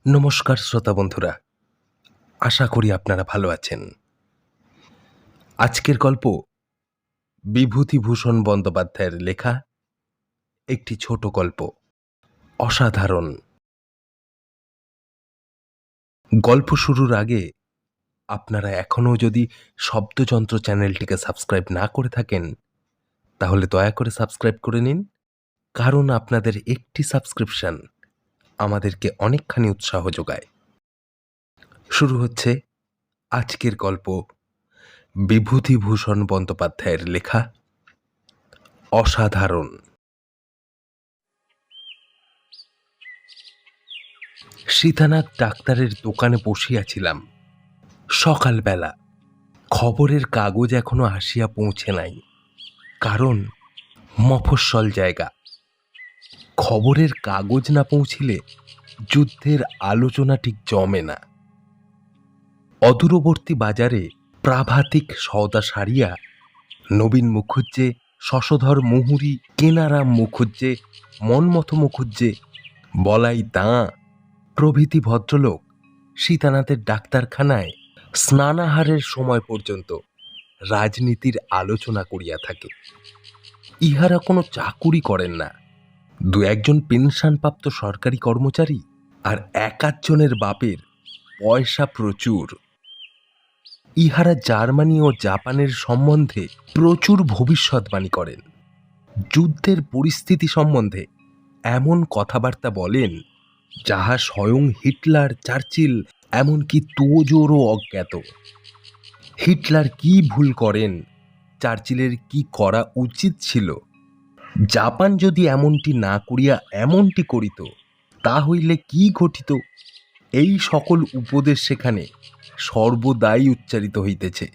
নমস্কার শ্রোতা বন্ধুরা, আশা করি আপনারা ভালো আছেন। আজকের গল্প বিভূতিভূষণ বন্দ্যোপাধ্যায়ের লেখা একটি ছোট গল্প, অসাধারণ। গল্প শুরুর আগে আপনারা এখনও যদি শব্দযন্ত্র চ্যানেলটিকে সাবস্ক্রাইব না করে থাকেন, তাহলে দয়া করে সাবস্ক্রাইব করে নিন, কারণ আপনাদের একটি সাবস্ক্রিপশন আমাদেরকে অনেকখানি উৎসাহ যোগায়। শুরু হচ্ছে আজকের গল্প, বিভূতিভূষণ বন্দ্যোপাধ্যায়ের লেখা অসাধারণ। সীতানাথ ডাক্তারের দোকানে বসিয়াছিলাম। সকালবেলা খবরের কাগজ এখনো আসিয়া পৌঁছে নাই, কারণ মফস্বল জায়গা। খবরের কাগজ না পৌঁছিলে যুদ্ধের আলোচনা ঠিক জমে না। অদূরবর্তী বাজারে প্রাভাতিক সওদা সারিয়া নবীন মুখুজ্জে, শশধর মুহুরী, কেনারাম মুখুজ্জে, মন্মথ মুখুজ্জে, বলাই দাঁ প্রভৃতি ভদ্রলোক সীতানাথের ডাক্তারখানায় স্নানাহারের সময় পর্যন্ত রাজনীতির আলোচনা করিয়া থাকে। ইহারা কোনো চাকুরি করেন না, দু একজন পেনশনপ্রাপ্ত সরকারি কর্মচারী, আর এক আধজনের বাপের পয়সা প্রচুর। ইহারা জার্মানি ও জাপানের সম্বন্ধে প্রচুর ভবিষ্যৎবাণী করেন। যুদ্ধের পরিস্থিতি সম্বন্ধে এমন কথাবার্তা বলেন যাহা স্বয়ং হিটলার, চার্চিল, এমনকি তোজোরও অজ্ঞাত। হিটলার কি ভুল করেন, চার্চিলের কি করা উচিত ছিল, জাপান যদি এমনটি না করিয়া এমনটি করিত তা হইলে কি ঘটিত, এই সকল উপদেশ সেখানে সর্বদাই উচ্চারিত হইতেছে।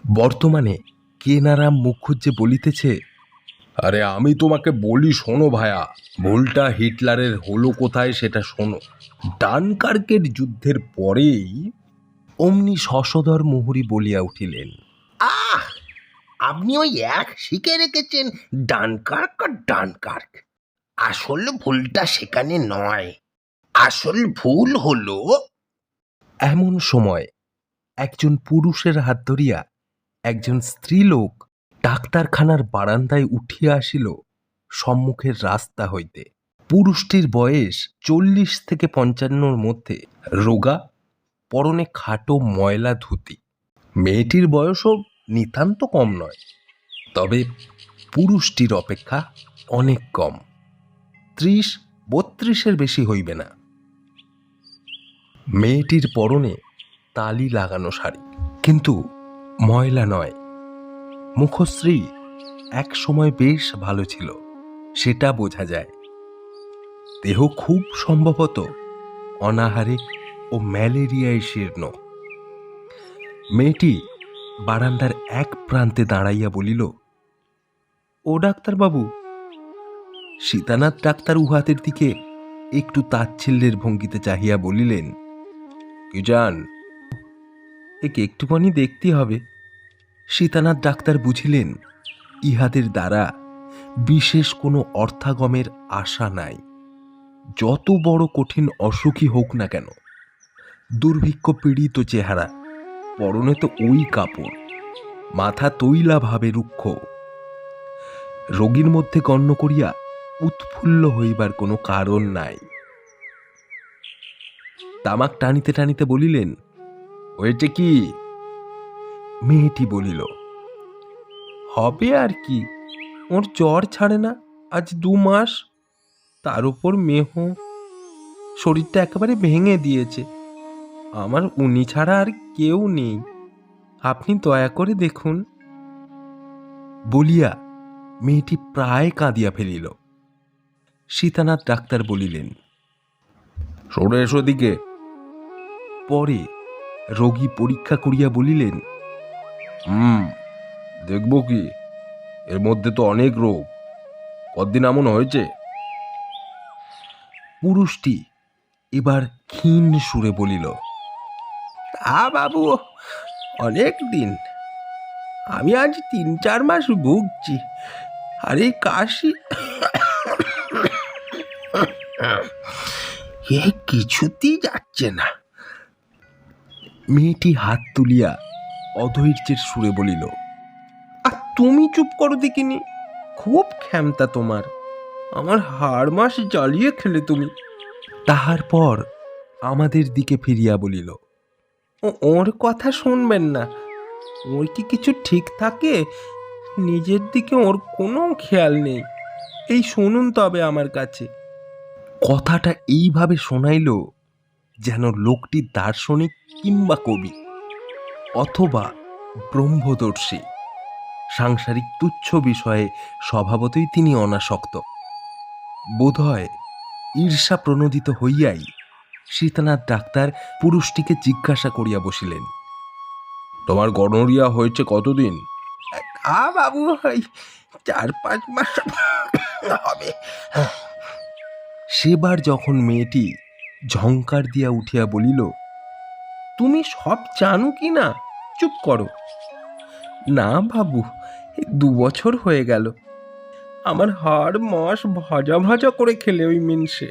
বর্তমানে কেনারাম মুখুজ্জে বলিতেছে, আরে আমি তোমাকে বলি শোনো ভায়া, ভুলটা হিটলারের হলো কোথায় সেটা শোনো। ডানকার্কের যুদ্ধের পরেই অমনি শশধর মুহুরী বলিয়া উঠিলেন, আহ, আপনি ওই এক শিখে রেখেছেন ডানকার্ক আর ডানকার্ক। আসল ভুলটা সেখানে নয়, আসল ভুল হলো। এমন সময় একজন পুরুষের হাত ধরিয়া একজন স্ত্রীলোক ডাক্তারখানার বারান্দায় উঠিয়া আসিল সম্মুখের রাস্তা হইতে। পুরুষটির বয়স 40 থেকে 55 মধ্যে, রোগা, পরনে খাটো ময়লা ধুতি। মেয়েটির বয়সও নিতান্ত কম নয়, তবে পুরুষটির অপেক্ষা অনেক কম, 30-32-এর বেশি হইবে না। মেয়েটির পরনে তালি লাগানো শাড়ি, কিন্তু ময়লা নয়। মুখশ্রী এক সময় বেশ ভালো ছিল, সেটা বোঝা যায়। দেহ খুব সম্ভবত অনাহারে ও ম্যালেরিয়ায় শীর্ণ। মেয়েটি বারান্দার এক প্রান্তে দাঁড়াইয়া বলিল, ও ডাক্তারবাবু। সীতানাথ ডাক্তার উহাদের দিকে একটু তাচ্ছিল্যের ভঙ্গিতে চাহিয়া বলিলেন, কি জান, একে একটুখানি দেখতে হবে। সীতানাথ ডাক্তার বুঝিলেন ইহাদের দ্বারা বিশেষ কোনো অর্থাগমের আশা নাই। যত বড় কঠিন অসুখী হোক না কেন, দুর্ভিক্ষ পীড়িত চেহারা, পরনে তো ওই কাপড়, মাথা তৈলা ভাবে রুক্ষ, রোগীর মধ্যে গণ্য করিয়া উৎফুল্ল হইবার কোনো কারণ নাই। তামাক টানিতে টানিতে বলিলেন, হয়েছে কি? মেয়েটি বলিল, হবে আর কি, ওর জ্বর ছাড়ে না আজ 2 মাস, তার উপর মেহ, শরীরটা একেবারে ভেঙে দিয়েছে। আমার উনি ছাড়া আর কেউ নেই, আপনি দয়া করে দেখুন। বলিয়া মেয়েটি প্রায় কাঁদিয়া ফেলিল। সীতানাথ ডাক্তার বলিলেন, সরে এসো দিকে। পরে রোগী পরীক্ষা করিয়া বলিলেন, দেখব কি, এর মধ্যে তো অনেক রোগ, কতদিন এমন হয়েছে? পুরুষটি এবার ক্ষীণ সুরে বলিল, বাবু, অনেক দিন, আমি আজ 3-4 মাস ভুগছি, আর এই কাশি এ কিছুতেই যাচ্ছে না। মেয়েটি হাত তুলিয়া অধৈর্যের সুরে বলিল, আর তুমি চুপ করো দেখিনি, খুব ক্ষমতা তোমার, আমার হাড় মাস জ্বালিয়ে খেলে তুমি। তাহার পর আমাদের দিকে ফিরিয়া বলিল, ওর কথা শুনবেন না, ওর কি কিছু ঠিক থাকে? নিজের দিকে ওর কোনো খেয়াল নেই। এই শুনুন তবে আমার কাছে। কথাটা এইভাবে শোনাইল যেন লোকটি দার্শনিক কিংবা কবি অথবা ব্রহ্মদর্শী। সাংসারিক তুচ্ছ বিষয়ে স্বভাবতই তিনি অনাসক্ত। বোধহয় ঈর্ষা প্রণোদিত হইয়াই শীতনাথ ডাক্তার পুরুষটিকে জিজ্ঞাসা করিয়া বসিলেন, তোমার গনোরিয়া হয়েছে কতদিন? বাবু, ওই 4-5 মাস হবে। সেবার যখন মেয়েটি ঝংকার দিয়া উঠিয়া বলিল, তুমি সব জানো কি না, চুপ করো। না বাবু, 2 বছর হয়ে গেল, আমার হাড় মাস ভাজা ভাজা করে খেলে ওই মিনসে।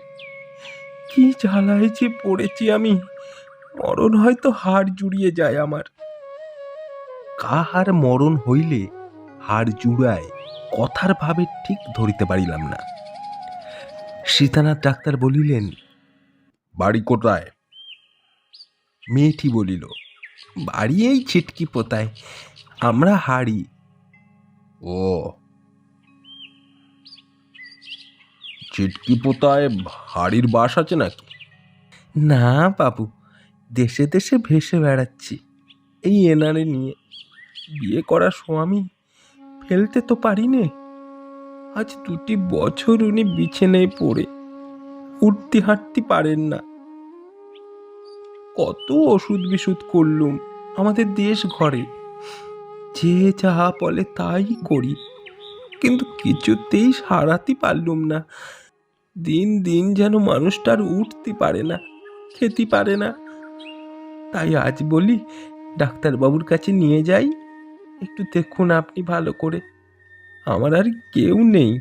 কি জ্বালায় যে পড়েছি আমি, মরণ হয়তো হাড় জুড়িয়ে যায় আমার। কাহার মরণ হইলে হাড় জুড়ায়, কথার ভাবে ঠিক ধরিতে পারিলাম না। সীতানাথ ডাক্তার বলিলেন, বাড়ি কোথায়? মেয়েটি বলিল, বাড়ি এই ছিটকি পোতায়, আমরা হাড়ি। ও, চিটকি পোতায় হাড়ির বাস আছে নাকি? না বাবু, দেশে দেশে ভেসে বেড়াচ্ছি এই এনারে নিয়ে। বিয়ে করা স্বামী ফেলতে তো পারি নে। আজ 2 বছর উনি বিছানায় পড়ে উঠতে হাঁটতে পারেন না। কত ওষুধ বিশুধ করলুম আমাদের দেশ ঘরে, যে যাহা বলে তাই করি, কিন্তু কিছুতেই সারাতে পারলুম না। দিন দিন যেন মানুষটার উঠতে পারে না, খেতে পারে না। তাই আজ বলি ডাক্তারবাবুর কাছে নিয়ে যাই, একটু দেখুন আপনি ভালো করে, আমার আর কেউ নেই।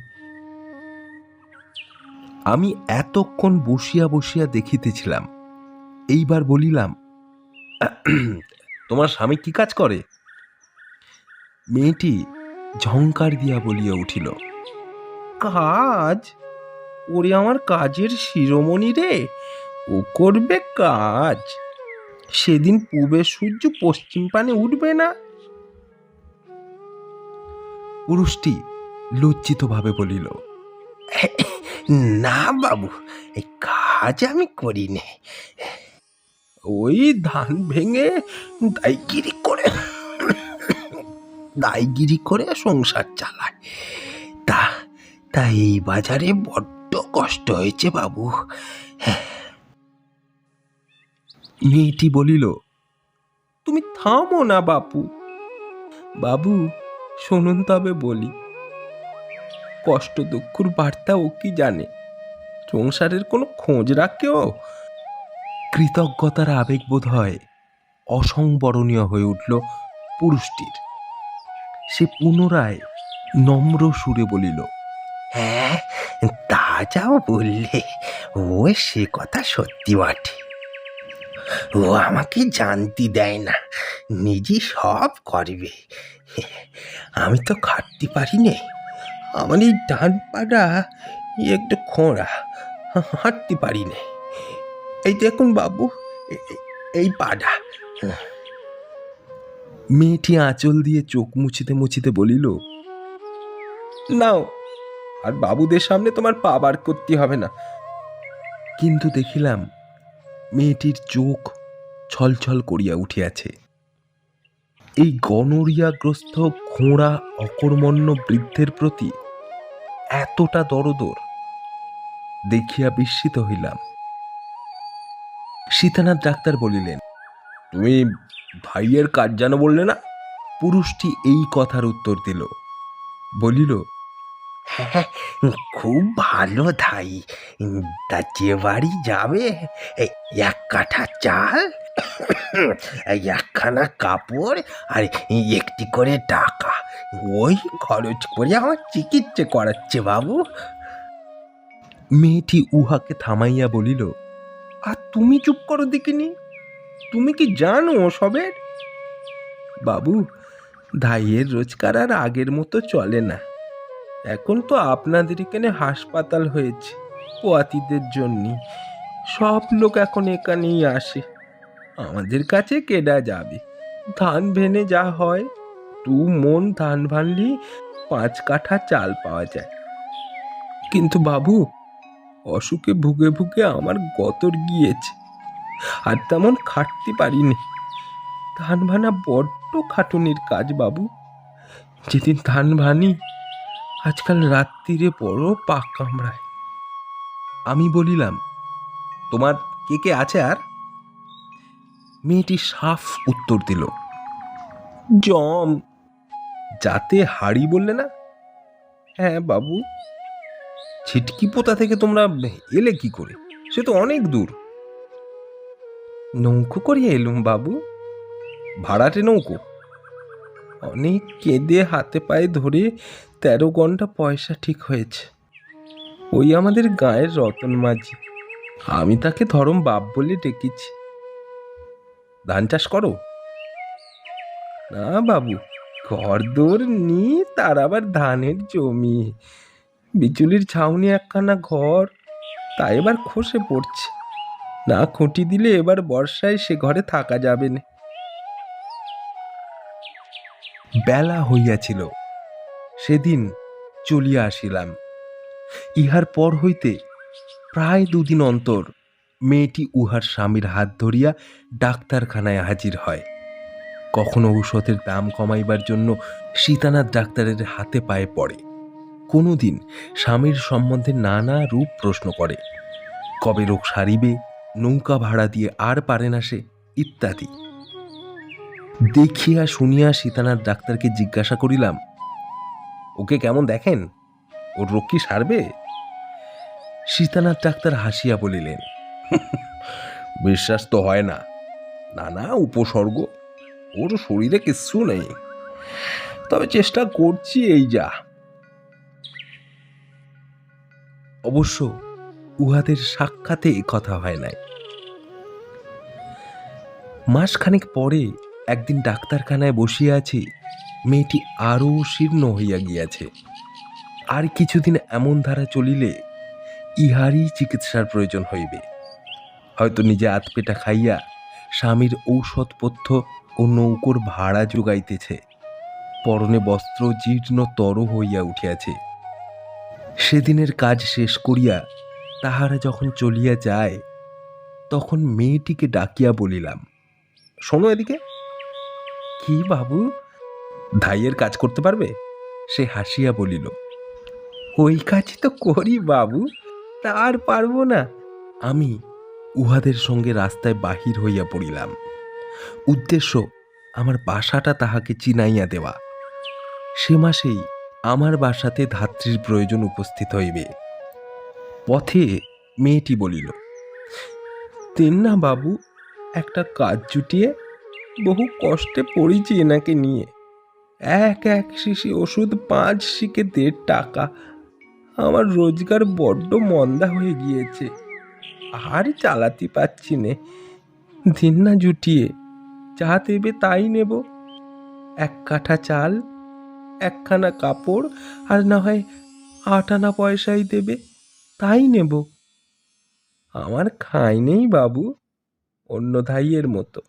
আমি এতক্ষণ বসিয়া বসিয়া দেখিতেছিলাম, এইবার বলিলাম, তোমার স্বামী কি কাজ করে? মেয়েটি ঝংকার দিয়া বলিয়া উঠিল, কাজ? ওরে আমার কাজের শিরোমণি রে, ও করবে কাজ? সেদিন পূবের সূর্য পশ্চিম পানে উঠবে না। পুরুষটি লজ্জিতভাবে বলিল, না বাবু, এই কাজ আমি করি নে। ওই ধান ভেঙে দায়গিরি করে সংসার চালায়। তা তা এই বাজারে বড্ড কষ্ট হয়েছে বাবু। মেয়েটি বলিল, তুমি থামো না বাপু। বাবু শুনুন তবে বলি, কষ্ট দুঃখর বার্তা ও কি জানে? সংসারের কোনো খোঁজ রাখে ও? কৃতজ্ঞতার আবেগ বোধ হয় অসংবরণীয় হয়ে উঠল পুরুষটির। সে পুনরায় নম্র সুরে বলিল, হ্যাঁ, তা যাও বললে, ও সে কথা সত্যি বটে। ও আমাকে জানতে দেয় না, নিজে সব করবে। আমি তো খাটতে পারি নে, আমার এই ডান পাটা একটু খোঁড়া, হাঁটতে পারি নে। এই দেখুন বাবু, এই পাটা। মেয়েটি আঁচল দিয়ে চোখ মুছিতে মুছিতে বলিল, নাও, আর বাবুদের সামনে তোমার পা বার করতে হবে না। কিন্তু দেখিলাম মেয়েটির চোখ ছলছল করিয়া উঠিয়াছে। এই গনোরিয়াগ্রস্ত খোঁড়া অকর্মণ্য বৃদ্ধের প্রতি এতটা দরদর দেখিয়া বিস্মিত হইলাম। সীতানাথ ডাক্তার বলিলেন, তুমি ভাইয়ের কাজ জানো বললে না? পুরুষটি এই কথার উত্তর দিল, বলিল, হ্যাঁ, খুব ভালো ধাই। তা যে বাড়ি যাবে, এই 1 কাঠা চাল, এই 1খানা কাপড় আর একটি করে টাকা, ওই খরচ করে আমার চিকিৎসা করাচ্ছে বাবু। মেয়েটি উহাকে থামাইয়া বলিল, আর তুমি চুপ করো দেখিনি, তুমি কি জানো সবের? বাবু, ধাইয়ের রোজগার আর আগের মতো চলে না। এখন তো আপনাদের এখানে হাসপাতাল হয়েছে পোয়াতিদের জন্য, সব লোক এখন এখানেই আসে। আমাদের কাছে কেডা যাবে? ধান ভেনে যা হয়, 2 মণ ধান ভানলি 5 কাঠা চাল পাওয়া যায়। কিন্তু বাবু, অসুখে ভুগে ভুগে আমার গতর গিয়েছে, আর তেমন খাটতে পারিনি। ধান ভানা বড্ড খাটুনির কাজ বাবু। যেদিন ধান ভানি, আজকাল রাত্রিরে বড় পা কামড়ায়। আমি বলিলাম, তোমার কে কে আছে আর? মেয়েটি সাফ উত্তর দিল, জম। যাতে হাড়ি বললে না? হ্যাঁ বাবু। ছিটকি পোতা থেকে তোমরা এলে কি করে? সে তো অনেক দূর। নৌকো করিয়ে এলুম বাবু। ভাড়াটে নৌকো? অনেক কেঁদে হাতে পায়ে ধরে 13 ঘন্টা পয়সা ঠিক হয়েছে। ওই আমাদের গায়ের রতন মাঝি, আমি তাকে ধরম বাপ বলে ডেকেছি। ধান চাষ করো? না বাবু, ঘর দোর নি, তার আবার ধানের জমি। বিচুলির ছাউনি একখানা ঘর, তা এবার খসে পড়ছে। না খুঁটি দিলে এবার বর্ষায় সে ঘরে থাকা যাবে না। বেলা হইয়াছিল, সেদিন চলিয়া আসিলাম। ইহার পর হইতে প্রায় 2 দিন অন্তর মেয়েটি উহার স্বামীর হাত ধরিয়া ডাক্তারখানায় হাজির হয়। কখনো ঔষধের দাম কমাইবার জন্য সীতানাথ ডাক্তারের হাতে পায়ে পড়ে, কোনোদিন স্বামীর সম্বন্ধে নানা রূপ প্রশ্ন করে। কবে রোগ সারিবে, নৌকা ভাড়া দিয়ে আর পারে না সে, ইত্যাদি। দেখিয়া শুনিয়া সীতানাথ ডাক্তারকে জিজ্ঞাসা করিলাম, ওকে কেমন দেখেন? ওর রোগ কি সারবে? সীতানাথ ডাক্তার হাসিয়া বলিলেন, বিশ্বাস তো হয় না, নানা উপসর্গ, ওর শরীরে কিচ্ছু নেই, তবে চেষ্টা করছি এই যা। অবশ্য উহাদের সাক্ষাতে কথা হয় নাই। মাসখানেক পরে একদিন ডাক্তারখানায় বসিয়া আছি, মেয়েটি আরও শীর্ণ হইয়া গিয়াছে। আর কিছুদিন এমন ধারা চলিলে ইহারই চিকিৎসার প্রয়োজন হইবে। হয়তো নিজে আতপেটা খাইয়া স্বামীর ঔষধপথ্য ও নৌকোর ভাড়া যোগাইতেছে, পরনে বস্ত্র জীর্ণ তর হইয়া উঠিয়াছে। সেদিনের কাজ শেষ করিয়া তাহারা যখন চলিয়া যায়, তখন মেয়েটিকে ডাকিয়া বলিলাম, শোনো এদিকে। কি বাবু? ধাইয়ের কাজ করতে পারবে? সে হাসিয়া বলিল, ওই কাজই তো করি বাবু, তার পারবো না। আমি উহাদের সঙ্গে রাস্তায় বাহির হইয়া পড়িলাম। উদ্দেশ্য আমার বাসাটা তাহাকে চিনাইয়া দেওয়া। সে মাসেই আমার বাসাতে ধাত্রীর প্রয়োজন উপস্থিত হইবে। পথে মেয়েটি বলিল, তিন না বাবু, একটা কাজ জুটিয়ে বহু কষ্টে পড়েছি এনাকে নিয়ে। এক শিশি ওষুধ 5 শিকে 1.5 টাকা। আমার রোজগার বড্ড মন্দা হয়ে গিয়েছে, আর চালাতে পারছি নে। দিন না জুটিয়ে, যা দেবে তাই নেব। 1 কাঠা চাল, 1খানা কাপড়, আর না হয় 8 আনা পয়সাই দেবে, তাই নেব। আমার খাই নেই বাবু, অন্য ধাইয়ের মতো।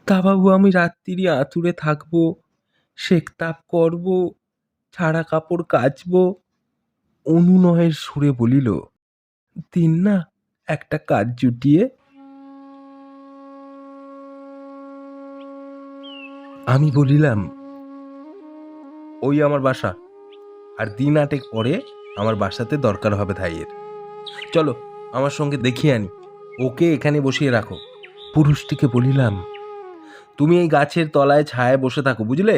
তা বাবু, আমি রাত্রি আঁতুড়ে থাকবো, সেকতাপ করব, ছাড়া কাপড় কাচবো। অনুনয়ের সুরে বলিল, দিন না একটা কাজ জুটিয়ে। আমি বলিলাম, ওই আমার বাসা, আর দিন 8 পরে আমার বাসাতে দরকার হবে ধাইয়ের। চলো আমার সঙ্গে দেখিয়ে আনি, ওকে এখানে বসিয়ে রাখো। পুরুষটিকে বলিলাম, তুমি এই গাছের তলায় ছায়ায় বসে থাকো, বুঝলে?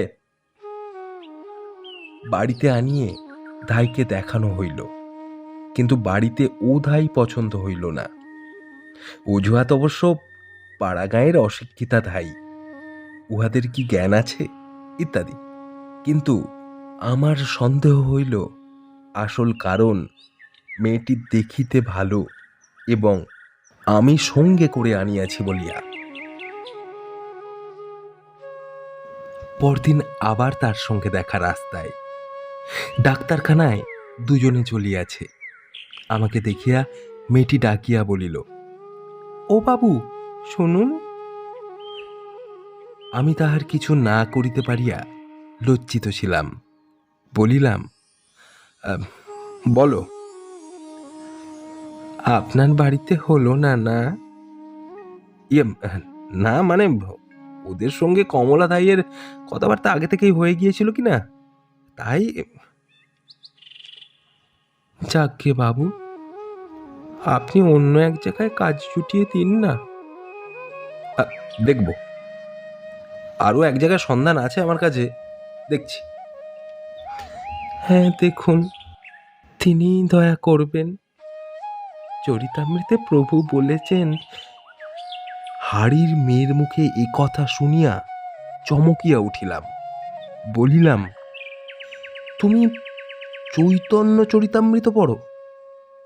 বাড়িতে আনিয়ে ধাইকে দেখানো হইল, কিন্তু বাড়িতে ও ধাই পছন্দ হইল না। অজুহাত অবশ্য পাড়া গাঁয়ের অশিক্ষিতা ধাই, উহাদের কি জ্ঞান আছে, ইত্যাদি। কিন্তু আমার সন্দেহ হইল আসল কারণ মেয়েটি দেখিতে ভালো এবং আমি সঙ্গে করে আনিয়াছি বলিয়া। পরদিন আবার তার সঙ্গে দেখা রাস্তায়। ডাক্তারখানায় দুজনে চলিয়াছে। আমাকে দেখিয়া মেয়েটি ডাকিয়া বলিল, ও বাবু শুনুন। আমি তাহার কিছু না করিতে পারিয়া লজ্জিত ছিলাম। বলিলাম, বলো। আপনার বাড়িতে হলো না? না ইয়ে না মানে ওদের সঙ্গে কমলা দাইয়ের কথাবার্তা আগে থেকেই হয়ে গিয়েছিল কি না, তাই। যাকগে বাবু, আপনি অন্য এক জায়গায় কাজ জুটিয়ে দিন না। দেখব, আরও এক জায়গায় সন্ধান আছে আমার কাছে, দেখছি। হ্যাঁ দেখুন, তিনিই দয়া করবেন। চরিতামৃতে প্রভু বলেছেন। হাড়ির মেয়ের মুখে এ কথা শুনিয়া চমকিয়া উঠিলাম। বলিলাম, তুমি চৈতন্য চরিতামৃত পড়ো?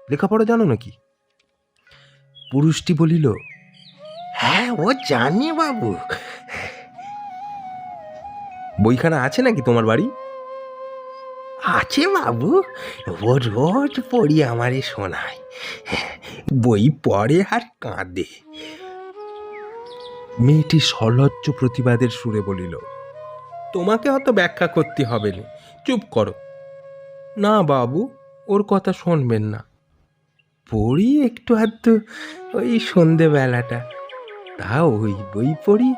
লেখাপড়া জানো নাকি? পুরুষটি বলিল, হ্যাঁ, ও জানি বাবু। বইখানা আছে নাকি তোমার বাড়ি? আছে বাবু, ও রোজ পড়ি আমারে শোনায়। বই পড়ে আর কাঁদে। মেয়েটি সলজ্জ প্রতিবাদের সুরে বলিল, তোমাকে অত ব্যাখ্যা করতে হবে না, চুপ করো। না বাবু, ওর কথা শুনবেন না। পড়ি একটু আধটু, ওই সন্ধেবেলাটা। তা ওই বই পড়ি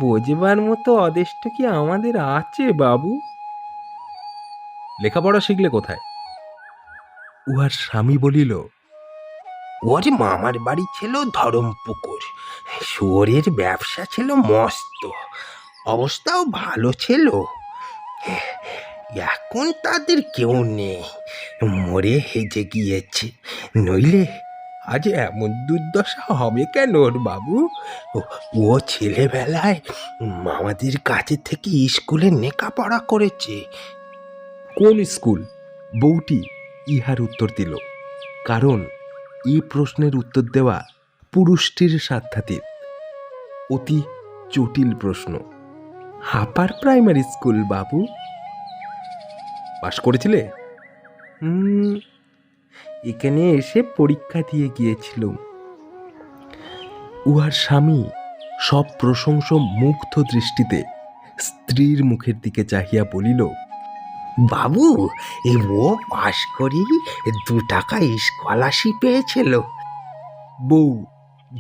বোঝবার মতো অদেষ্ট কি আমাদের আছে বাবু? লেখাপড়া শিখলে কোথায়? উহার স্বামী বলিল, ওর মামার বাড়ি ছিল ধরমপুকুর। শুয়োরের ব্যবসা ছিল মস্ত, অবস্থাও ভালো ছিল। এখন তাদের কেউ নেই, মরে হেজে গিয়েছে। নইলে আজ এমন দুর্দশা হবে কেন ওর বাবু? ও ছেলেবেলায় মামাদের কাছে থেকে স্কুলে লেখাপড়া করেছে। কোন স্কুল? বউটি ইহার উত্তর দিল, কারণ এই প্রশ্নের উত্তর দেওয়া পুরুষটির সাধ্যাতীত। অতি জটিল প্রশ্ন। আপার প্রাইমারি স্কুল বাবু। পাশ করেছিলে? এখানে এসে পরীক্ষা দিয়ে গিয়েছিলাম। উহার স্বামী সব প্রশংস মুগ্ধ দৃষ্টিতে স্ত্রীর মুখের দিকে চাহিয়া বলিল, বাবু, ও পাশ করি 2 টাকা স্কলারশিপ পেয়েছিল। বউ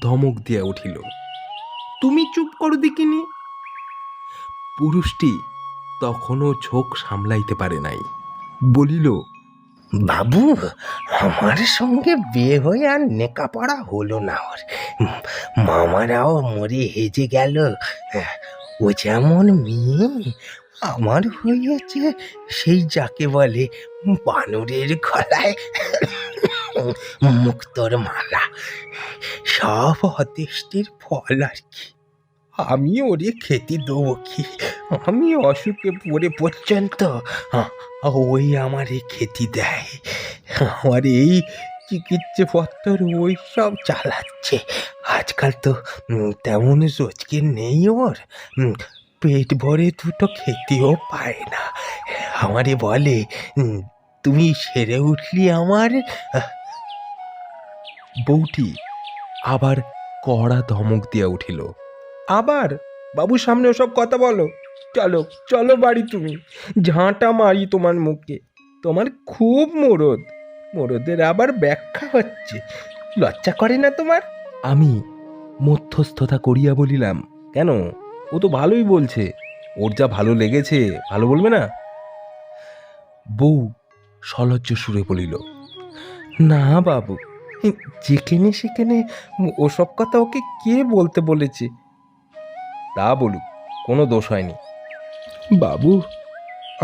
ধমক দিয়া উঠিল, তুমি চুপ করো দেখিনি। পুরুষটি তখনও ঝোঁক সামলাইতে পারে নাই, বলিল, বাবু, আমার সঙ্গে বিয়ে হয়ে আর লেখাপড়া হলো না ওর। মামারাও মরে হেজে গেল। ও যেমন মেয়ে আমার হয়েছে, সেই যাকে বলে বানরের গলায় মুক্তোর মালা। সব অদৃষ্টির ফল আর কি। আমি ওরে খেতে দেবো কি? আমি অসুখে পড়ে পর্যন্ত ওই আমারে খেতে দেয়। আমার এই চিকিৎসাপত্র ওই সব চালাচ্ছে। আজকাল তো তেমন রোজগার নেই ওর। পেট ভরে দুটো খেতেও পায় না। আমারে বলে, তুমি সেরে উঠলি আমার। বউটি আবার কড়া ধমক দিয়া উঠিল, আবার বাবুর সামনে ওসব কথা বলো? চলো চলো বাড়ি, তুমি ঝাঁটা মারি তোমার মুখে। তোমার খুব মরদ, মরদের আবার ব্যাখ্যা হচ্ছে, লজ্জা করে না তোমার? আমি মধ্যস্থতা করিয়া বলিলাম, কেন, ও তো ভালোই বলছে, ওর যা ভালো লেগেছে ভালো বলবে না? বউ সলজ্জ সুরে বলিল, না বাবু, যেখানে সেখানে ওসব কথা ওকে কে বলতে বলেছে? তা বলুক, কোনো দোষ হয়নি। বাবু,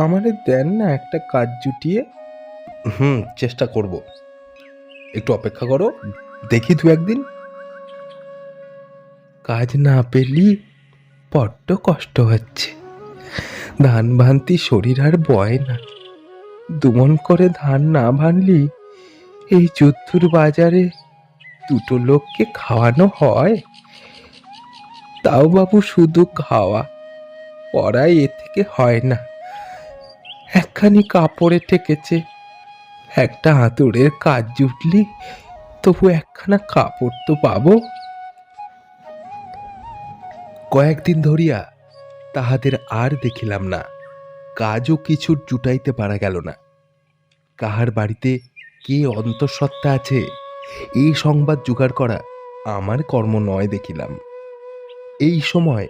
আমারে দেন না একটা কাজ জুটিয়ে। চেষ্টা করব, একটু অপেক্ষা করো, দেখি 2-1 দিন। কাজ না পেলি বড্ড কষ্ট হচ্ছে। ধান ভান্তি শরীর আর বয় না। 2 মণ করে ধান না ভানলি এই যুদ্ধর বাজারে দুটো লোককে খাওয়ানো হয়? তাও বাবু শুধু খাওয়া, পড়াই এ থেকে হয় না। একখানি কাপড়ে ঠেকেছে, একটা আঁতুড়ের কাজ জুটলি তবু একখানা কাপড় তো পাবো। কয়েকদিন ধরিয়া তাহাদের আর দেখিলাম না, কাজও কিছু জুটাইতে পারা গেল না। কাহার বাড়িতে কে অন্তঃসত্ত্বা আছে এই সংবাদ জোগাড় করা আমার কর্ম নয় দেখিলাম। এই সময়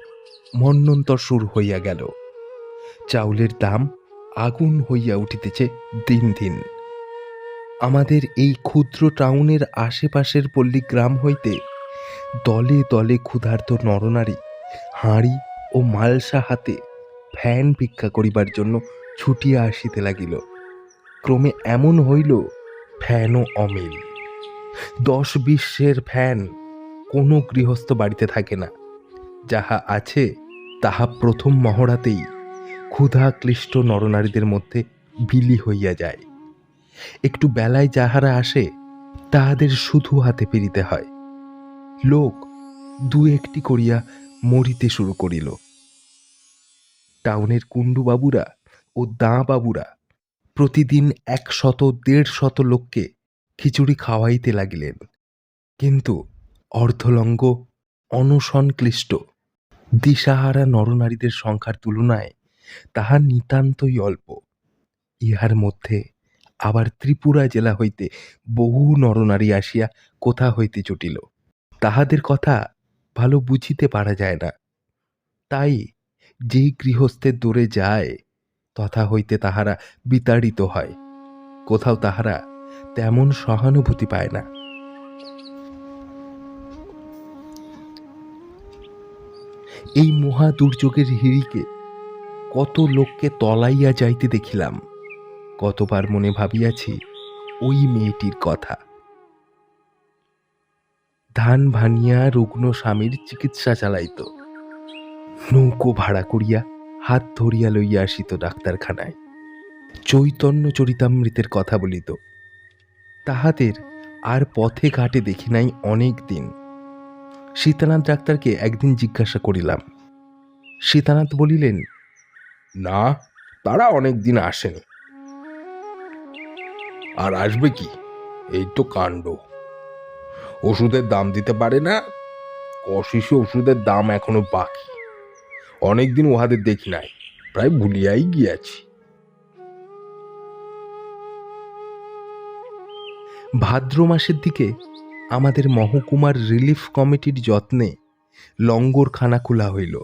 মন্বন্তর শুরু হইয়া গেল। চাউলের দাম আগুন হইয়া উঠিতেছে দিন দিন। আমাদের এই ক্ষুদ্র টাউনের আশেপাশের পল্লীগ্রাম হইতে দলে দলে ক্ষুধার্ত নরনারী হাঁড়ি ও মালসা হাতে ফ্যান ভিক্ষা করিবার জন্য ছুটিয়া আসিতে লাগিল। ক্রমে এমন হইল, ফ্যানও অমিল। 10-20 ফ্যান কোনো গৃহস্থ বাড়িতে থাকে না। যাহা আছে তাহা প্রথম মহড়াতেই ক্ষুধা ক্লিষ্ট নরনারীদের মধ্যে বিলি হইয়া যায়। একটু বেলায় যাহারা আসে তাহাদের শুধু হাতে ফিরিতে হয়। লোক দু একটি করিয়া মরিতে শুরু করিল। টাউনের কুণ্ডুবাবুরা ও দাঁ বাবুরা প্রতিদিন 100-150 লোককে খিচুড়ি খাওয়াইতে লাগিলেন। কিন্তু অর্ধলঙ্গ অনশনক্লিষ্ট দিশাহারা নরনারীদের সংখ্যার তুলনায় তাহা নিতান্তই অল্প। ইহার মধ্যে আবার ত্রিপুরা জেলা হইতে বহু নরনারী আসিয়া কোথা হইতে জুটিল। তাহাদের কথা ভালো বুঝিতে পারা যায় না। তাই যেই গৃহস্থের দূরে যায় তথা হইতে তাহারা বিতাড়িত হয়। কোথাও তাহারা তেমন সহানুভূতি পায় না। এই মহা দুর্যোগের হিড়িকে কত লোককে তলাইয়া যাইতে দেখিলাম। কতবার মনে ভাবিয়াছি ওই মেয়েটির কথা। ধান ভানিয়া রুগ্ন স্বামীর চিকিৎসা চালাইত, নৌকো ভাড়া করিয়া হাত ধরিয়া লইয়া আসিত ডাক্তারখানায়, চৈতন্য চরিতামৃতের কথা বলিত। তাহাদের আর পথে ঘাটে দেখি নাই অনেক দিন। সীতানাথ ডাক্তারকে একদিন জিজ্ঞাসা করিলাম। সীতানাথ বলিলেন, না, তারা অনেক দিন আসেনি। আর আসবে কি, এই তো কাণ্ড। ওষুধের দাম দিতে পারে না, অশিশু ওষুধের দাম এখনো বাকি। অনেকদিন উহাদের দেখি নাই, প্রায় ভুলিয়াই গিয়াছি। ভাদ্র মাসের দিকে আমাদের মহকুমার রিলিফ কমিটির যত্নে লঙ্গরখানা খোলা হইল।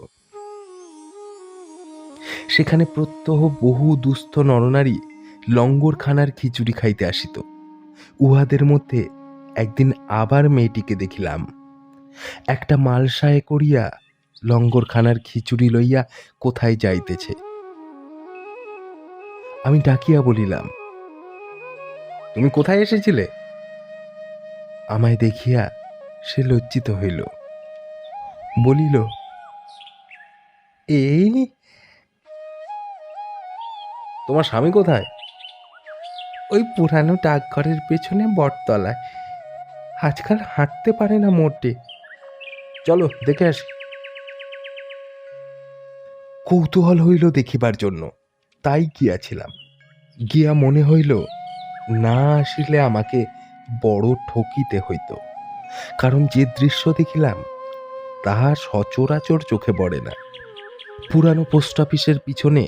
সেখানে প্রত্যহ বহু দুস্থ নরনারী লঙ্গরখানার খিচুড়ি খাইতে আসিত। উহাদের মধ্যে একদিন আবার মেয়েটিকে দেখিলাম। একটা মালসায় করিয়া লঙ্গরখানার খিচুড়ি লইয়া কোথায় যাইতেছে। আমি ডাকিয়া বলিলাম, তুমি কোথায় এসেছিলে? আমায় দেখিয়া সে লজ্জিত হইল, বলিল, এই। তোমার স্বামী কোথায়? ওই পুরানো ডাকঘরের পেছনে বটতলায়, আজকাল হাঁটতে পারে না মোটে। চলো দেখে আসি। কৌতূহল হইল দেখিবার জন্য, তাই গিয়াছিলাম। গিয়া মনে হইল না আসিলে আমাকে বড় ঠকিতে হইত, কারণ যে দৃশ্য দেখিলাম তাহা সচরাচর চোখে পড়ে না। পুরানো পোস্ট অফিসের পিছনে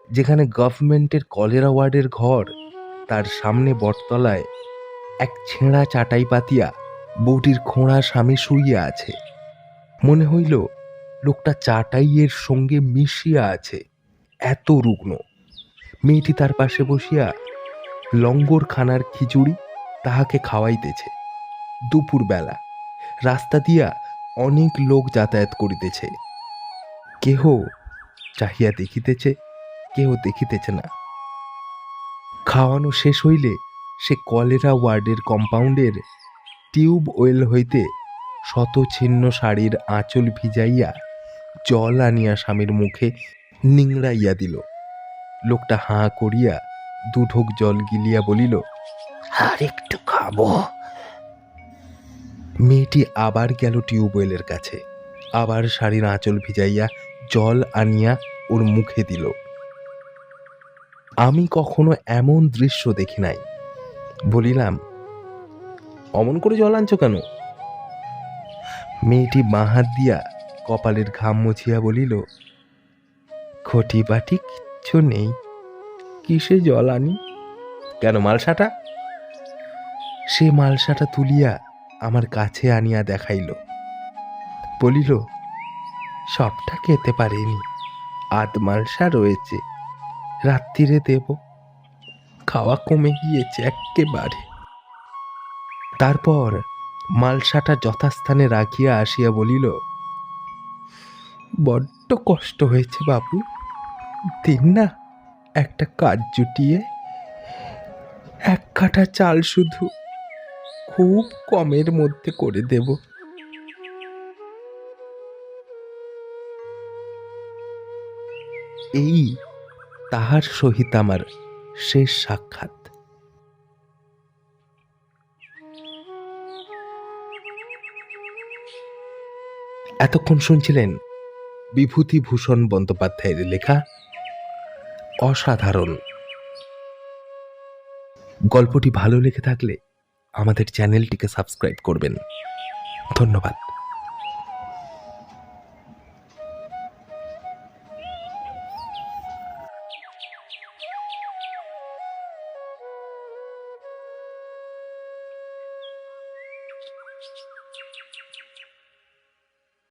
যেখানে গভর্নমেন্টের কলেরা ওয়ার্ডের ঘর, তার সামনে বটতলায় এক ছেঁড়া চাটাই পাতিয়া বউটির খোঁড়া স্বামী শুইয়া আছে। মনে হইল লোকটা চাটাইয়ের সঙ্গে মিশিয়া আছে, এত রুগ্ন। মেয়েটি তার পাশে বসিয়া লঙ্গরখানার খিচুড়ি তাহাকে খাওয়াইতেছে। দুপুর বেলা রাস্তা দিয়া অনেক লোক যাতায়াত করিতেছে। কেহ চাহিয়া দেখিতেছে, কেহ দেখিতেছে না। খাওয়ানো শেষ হইলে সে কলেরা ওয়ার্ডের কম্পাউন্ডের টিউব ওয়েল হইতে শতছিন্ন শাড়ির আঁচল ভিজাইয়া জল আনিয়া স্বামীর মুখে নিংড়াইয়া দিল। লোকটা হাঁ করিয়া দুঢোক জল গিলিয়া বলিল, আর একটু খাবো। মেয়েটি আবার গেল টিউবওয়েলের কাছে, আবার শাড়ির আঁচল ভিজাইয়া জল আনিয়া ওর মুখে দিল। আমি কখনো এমন দৃশ্য দেখি নাই। বলিলাম, অমন করে জল আনছো কেন? মেয়েটি বাঁ হাত দিয়া কপালের ঘাম মুছিয়া বলিল, ঘটি বাটি কিচ্ছু নেই, কিসে জল আনি? কেন, মালসাটা? সে মালসাটা তুলিয়া আমার কাছে আনিয়া দেখাইল, বলিল, সবটা খেতে পারিনি, আধ মালসা রয়েছে, রাত্রিরে দেব, খাওয়া কমে গিয়েছে এক্কেবারে। তারপর মালসাটা যথাস্থানে রাখিয়া আসিয়া বলিল, বড্ড কষ্ট হয়েছে বাবু, দিন না একটা কাজ জুটিয়ে, এক কাঠা চাল শুধু, খুব কমের মধ্যে করে দেব। এই তাহার সহিত আমার শেষ সাক্ষাৎ। এতক্ষণ শুনছিলেন বিভূতিভূষণ বন্দ্যোপাধ্যায়ের লেখা অসাধারণ। গল্পটি ভালো লেগে থাকলে আমাদের চ্যানেলটিকে সাবস্ক্রাইব করবেন। ধন্যবাদ।